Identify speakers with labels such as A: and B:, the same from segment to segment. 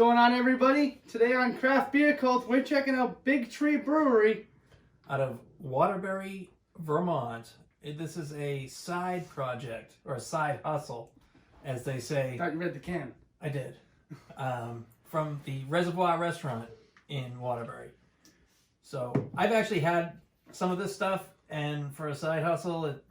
A: going on, everybody? Today on Craft Beer Cult, we're checking out Big Tree Brewery
B: out of Waterbury, Vermont. This is a side project, or a side hustle, as they say.
A: I thought you read the can.
B: I did. From the Reservoir Restaurant in Waterbury. So I've actually had some of this stuff, and for a side hustle, it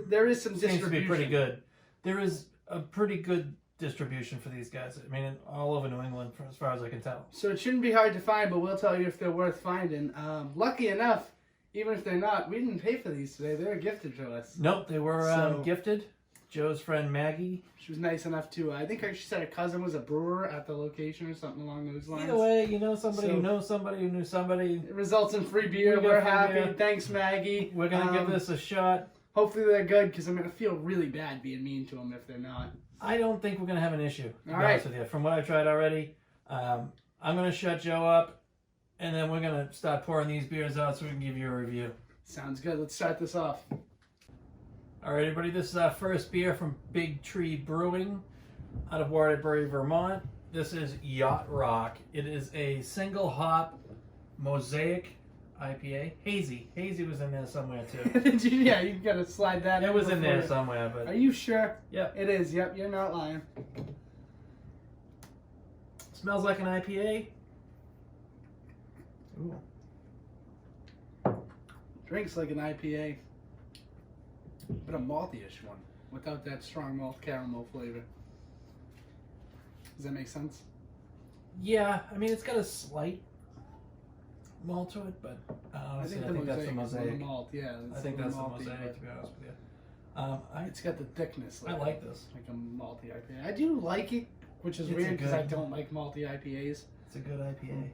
A: there is some
B: seems
A: distribution.
B: to be pretty good. There is a pretty good distribution for these guys. I mean, all over New England, as far as I can tell.
A: So it shouldn't be hard to find, but we'll tell you if they're worth finding. Lucky enough, even if they're not, we didn't pay for these today. They were gifted to us.
B: Nope, they were gifted. Joe's friend Maggie.
A: She was nice enough to, I think she said her cousin was a brewer at the location or something along those lines.
B: Either way, you know somebody who knows somebody who knew somebody.
A: It results in free beer. We're happy.
B: Beer.
A: Thanks, Maggie.
B: We're going to give this a shot.
A: Hopefully they're good, because I'm going to feel really bad being mean to them if they're not.
B: I don't think we're going to have an issue, to be
A: right.
B: honest with you. From what I've tried already, I'm going to shut Joe up, and then we're going to start pouring these beers out so we can give you a review.
A: Sounds good. Let's start this off.
B: All right, everybody, this is our first beer from Big Tree Brewing out of Waterbury, Vermont. This is Yacht Rock. It is a single hop mosaic IPA. Hazy. Hazy was in there somewhere, too.
A: Yeah, you got to slide that in.
B: It was in there somewhere, but...
A: Are you sure?
B: Yep.
A: It is. Yep, you're not lying.
B: Smells like an IPA. Ooh.
A: Drinks like an IPA. But a malty-ish one. Without that strong malt caramel flavor. Does that make sense?
B: Yeah, I mean, it's got a slight malt to it, but honestly, I think that's the mosaic.
A: Malt, yeah.
B: I think that's the mosaic, to be honest with you.
A: It's got the thickness.
B: I like this.
A: Like a malty IPA. I do like it, which is weird because I don't like malty IPAs.
B: It's a good IPA.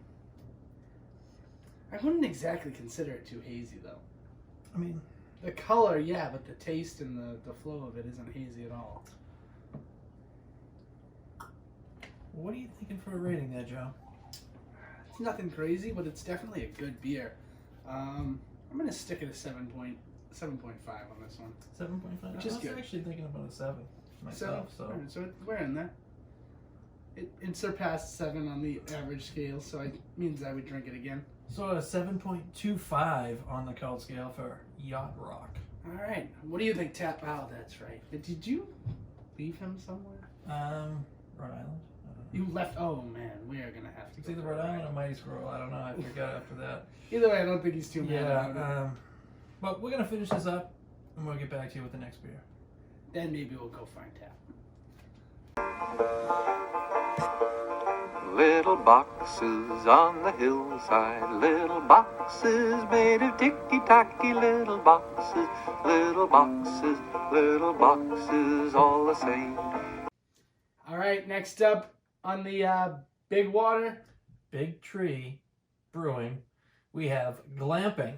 A: I wouldn't exactly consider it too hazy, though.
B: I mean...
A: The color, yeah, but the taste and the flow of it isn't hazy at all.
B: What are you thinking for a rating there, Joe?
A: It's nothing crazy, but it's definitely a good beer. I'm going to stick at a 7.5 on this one.
B: 7.5?
A: Which is good.
B: I was actually thinking about a 7 myself. So
A: we're in there. It surpassed 7 on the average scale, so it means I would drink it again.
B: So a 7.25 on the cold scale for Yacht Rock.
A: All right. What do you think, Tap? Oh, that's right. Did you leave him somewhere?
B: Rhode Island.
A: You left. Oh man, we are gonna have to.
B: It's either Rhode Island or Mighty Squirrel. I don't know. I forgot after that.
A: Either way, I don't think he's too mad about it.
B: But we're gonna finish this up, and we'll get back to you with the next beer.
A: Then maybe we'll go find Tap.
C: Little boxes on the hillside, little boxes made of ticky-tacky, little boxes, little boxes, little boxes, all the same.
A: All right, next up on the Big
B: Tree Brewing, we have Glamping.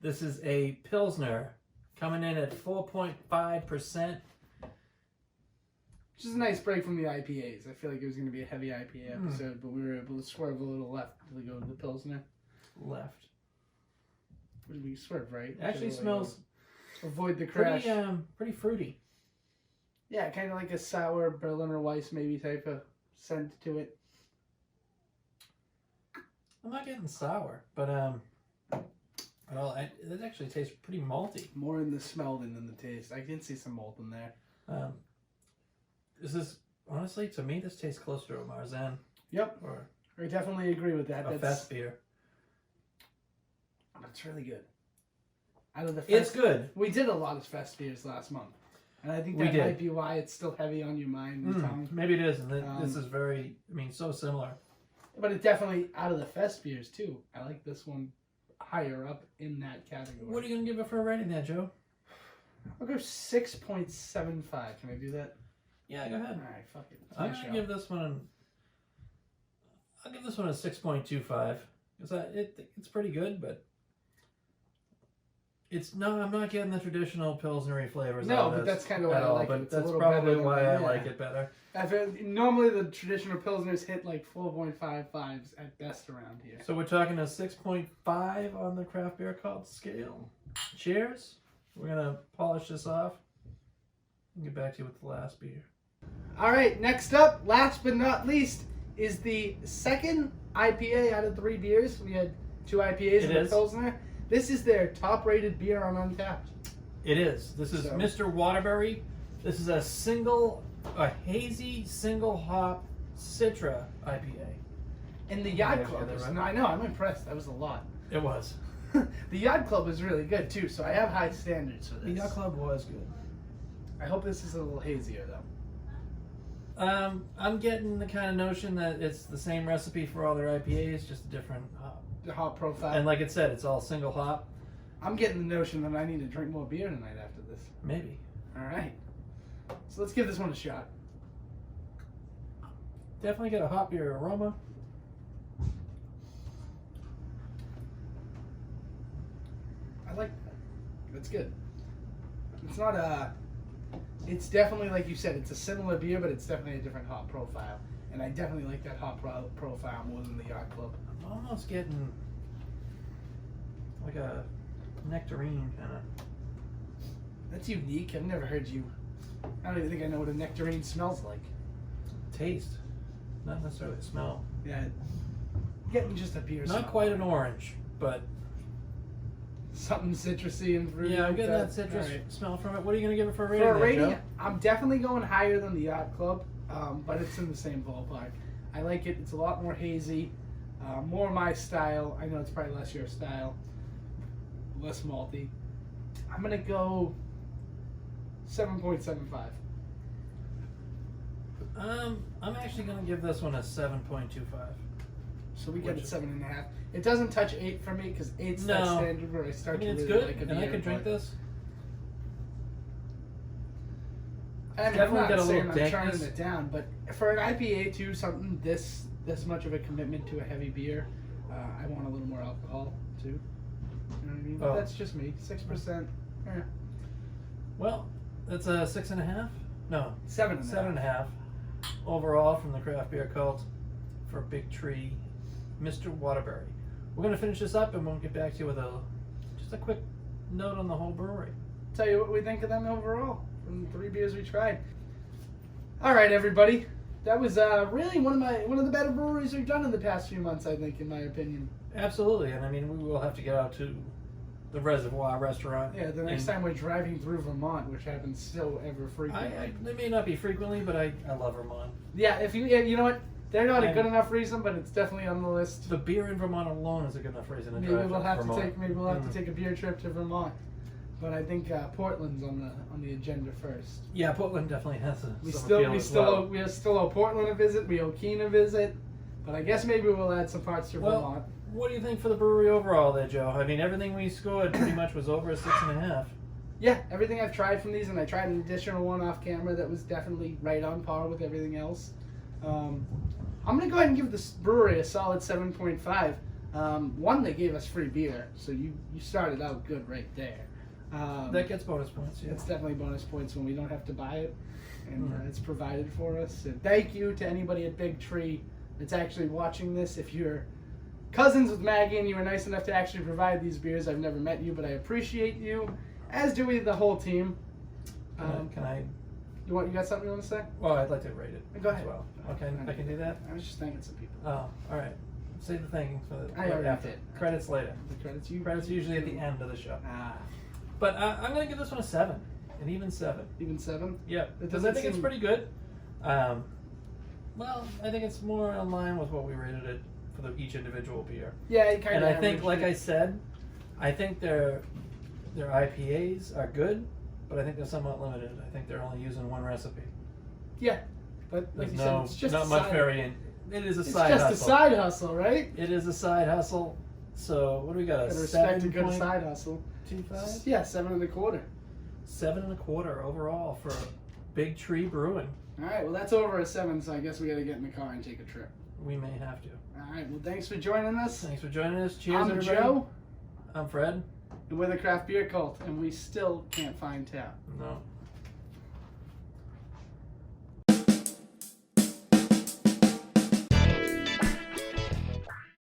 B: This is a Pilsner coming in at 4.5%.
A: Which is a nice break from the IPAs. I feel like it was going to be a heavy IPA episode, but we were able to swerve a little left to go to the Pilsner.
B: Left.
A: We swerved right.
B: Actually smells...
A: Avoid the crash.
B: Pretty fruity.
A: Yeah, kind of like a sour Berliner Weiss maybe type of scent to it.
B: I'm not getting sour, but it actually tastes pretty malty.
A: More in the smell than in the taste. I can see some malt in there.
B: This is, honestly, to me, this tastes closer to a Marzen.
A: Yep. I definitely agree with that.
B: That's fest beer.
A: That's really good. Out of the
B: It's good.
A: We did a lot of fest beers last month. And I think that might be why it's still heavy on your mind and tongue.
B: Maybe it is. And this is very, so similar.
A: But it definitely, out of the fest beers, too. I like this one higher up in that category.
B: What are you going to give it for a rating there, Joe?
A: I'll go 6.75. Can I do that?
B: Yeah, go ahead.
A: All right, fuck it.
B: I'm going to give this one... I'll give this one a 6.25. Because it's pretty good, but... I'm not getting the traditional Pilsner-y flavors out of this.
A: No, but that's kind of why I like it.
B: That's probably why I like it better.
A: Normally the traditional Pilsners hit like 4.55s at best around here.
B: So we're talking a 6.5 on the craft beer cult scale. Cheers. We're going to polish this off and get back to you with the last beer.
A: All right, next up, last but not least, is the second IPA out of 3 beers. We had 2 IPAs and a Pilsner. This is their top-rated beer on Untapped.
B: It is. This is Mr. Waterbury. This is a hazy single hop Citra IPA.
A: And the Yacht Club I know, I'm impressed. That was a lot.
B: It was.
A: The Yacht Club was really good too, so I have high standards for this.
B: The Yacht Club was good.
A: I hope this is a little hazier though.
B: I'm getting the kind of notion that it's the same recipe for all their IPAs, just a different hop.
A: The hop profile.
B: And like it said, it's all single hop.
A: I'm getting the notion that I need to drink more beer tonight after this.
B: Maybe.
A: All right. So let's give this one a shot.
B: Definitely get a hoppier aroma.
A: I like that. That's good. It's not it's definitely, like you said, it's a similar beer, but it's definitely a different hop profile. And I definitely like that hop profile more than the Yacht Club.
B: I'm almost getting like a nectarine kind of.
A: That's unique. I've never heard you. I don't even think I know what a nectarine smells like.
B: Taste, not necessarily smell.
A: Yeah, getting just a beer.
B: Not quite an orange, but
A: something citrusy and fruity.
B: Yeah, I'm getting that citrus smell from it. What are you going to give it for a rating?
A: For a rating,
B: Joe?
A: I'm definitely going higher than the Yacht Club, but it's in the same ballpark. I like it. It's a lot more hazy, more my style. I know it's probably less your style, less malty. I'm going to go 7.75.
B: I'm actually going to give this one a 7.25.
A: So we get it 7.5. It doesn't touch 8 for me because 8's that standard where I start to really
B: good,
A: like a beer.
B: and I could drink this.
A: I mean, I'm not saying I'm turning it down, but for an IPA too, something this much of a commitment to a heavy beer, I want a little more alcohol too. You know what I mean? But that's just me. 6%. Yeah.
B: Well, that's a 6.5. No,
A: 7.5.
B: 7.5 overall from the craft beer cult for Big Tree, Mr. Waterbury. We're gonna finish this up and we'll get back to you with just a quick note on the whole brewery.
A: Tell you what we think of them overall from the 3 beers we tried. All right, everybody. That was really one of the better breweries we've done in the past few months, I think, in my opinion.
B: Absolutely, and I mean we will have to get out to the Reservoir restaurant.
A: Yeah, the next time we're driving through Vermont, which happens so ever frequently.
B: It may not be frequently, but I love Vermont.
A: Yeah, if you know what, they're not a good enough reason, but it's definitely on the list.
B: The beer in Vermont alone is a good enough reason to
A: maybe
B: drive
A: we'll have
B: to Vermont.
A: Maybe we'll have to take a beer trip to Vermont. But I think Portland's on the agenda first.
B: Yeah, Portland definitely has
A: we still owe Portland a visit. We owe Keene a visit. But I guess maybe we'll add some parts to Vermont.
B: What do you think for the brewery overall there, Joe? I mean, everything we scored pretty much was over a 6.5.
A: Yeah, everything I've tried from these, and I tried an additional one off camera that was definitely right on par with everything else. I'm going to go ahead and give this brewery a solid 7.5. One, they gave us free beer, so you started out good right there.
B: That gets bonus points, yeah.
A: It's definitely bonus points when we don't have to buy it, and it's provided for us. And thank you to anybody at Big Tree that's actually watching this. If you're cousins with Maggie and you were nice enough to actually provide these beers, I've never met you, but I appreciate you, as do we, the whole team.
B: Can I?
A: You got something you want to say?
B: Well, I'd like to rate it.
A: Go ahead.
B: As well. Okay, I can do that.
A: I was just thanking some people.
B: Oh, all right. Say the thing for the
A: I already
B: after.
A: did.
B: Credits later.
A: The credits you.
B: Credits usually at the end of the show.
A: Ah.
B: But I'm going to give this one a 7. An even 7.
A: Even 7?
B: Yeah, because I think it's pretty good. Well, I think it's more in line with what we rated it for each individual beer.
A: Yeah, it kind of.
B: And I think, like I said, I think their IPAs are good, but I think they're somewhat limited. I think they're only using one recipe.
A: Yeah, but like
B: There's
A: you said, it's just
B: not
A: a
B: much
A: side.
B: variant. It is a side hustle.
A: It's just a side hustle, right?
B: It is a side hustle. So what do we got?
A: Gotta respect a good side hustle.
B: 2.5?
A: Yeah, 7.25.
B: 7.25 overall for Big Tree Brewing.
A: All right, well that's over a 7, so I guess we got to get in the car and take a trip.
B: We may have to.
A: All right, well thanks for joining us.
B: Thanks for joining us. Cheers,
A: I'm
B: everybody.
A: Joe.
B: I'm Fred.
A: And we're the Craft Beer Cult, and we still can't find tap.
B: No.